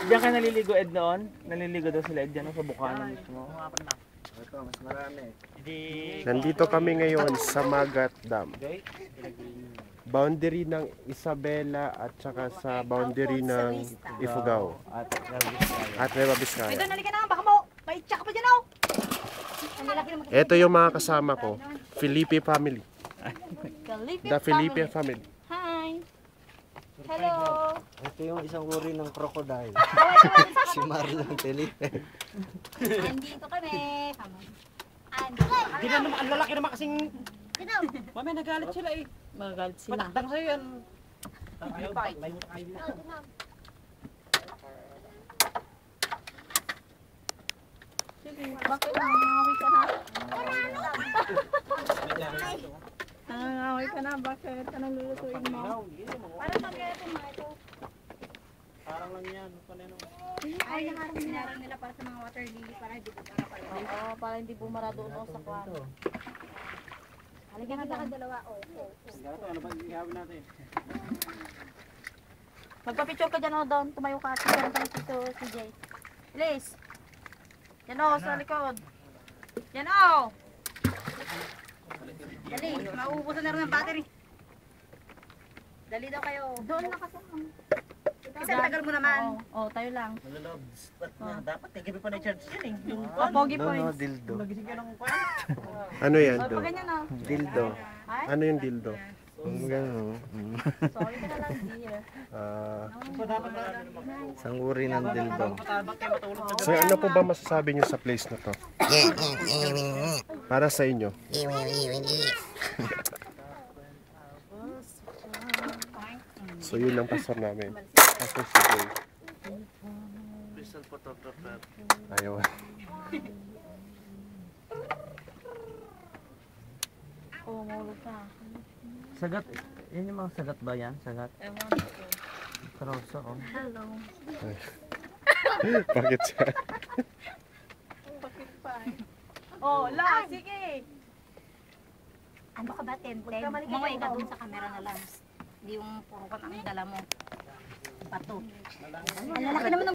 Diyan ka naliligo, Ed, noon? Naliligo daw sila, Ed, dyan sa bukana mismo. Ito, mas marami. Nandito kami ngayon sa Magat Dam. Boundary ng Isabela at saka sa boundary ng Ifugao at Nueva Vizcaya. Ito, nalika na, baka mo, maitsa ka pa dyan, oh! Ito yung mga kasama ko, Felipe family. The Felipe family. Hi! Hello! Ito yung isang uri ng crocodile. Si Marlon Felipe. Andito kami. Andito kami. Ang lalaki naman kasing... Mamaya nagalit sila eh. Magagalit sila. Patakdang sa'yo yan. Bakit nangangawi ka na? Nangangawi ka na? Bakit? Anong lulutuin mo? Parang pagkaya mga ito. Parang lang yan. Paneno. Ay, sinarang nila para sa mga water lily para hindi po para pala. Oo, para hindi bumara doon sa kwarto. Halika na lang dalawa. Ano ba gagawin natin? Magpa-picture ka dyan o doon. Tumayo ka at meron tayo dito si Jay. Liz! Yan o, sa likod. Yan o! Dali, mauubusan na rin ng battery. Dali daw kayo. Doon na kasi. Kasi tagal mo naman. Oo, tayo lang. Malalob. Dapat kagabi pa na-charge yan eh. Yung Pogi No, points. dildo. nagising ka ng kwan. Ano yan? O, pag ganyan o. Dildo. Ano yung dildo? Gano'n. Sorry ka na lang, dear. So dapat na Isang uri ng dildo. matabak kayo matulog na. So ano po ba masasabi niyo sa place na to? Para sa inyo. So yun ang pastor namin. Pastor si Jay. Crystal photographer. Ayaw. Oo, mahulog ka. Sagat. Yan yung mga sagat ba yan? Sagat. Ewan ko. Karosa oh. Hello. Bakit siya? Bakit pa? Oh, la, sige. Ano ka ba, 10? Mga ka dun sa camera na lang. Hindi yung puro ka ang dala mo. Pato. Ang lalaki naman ng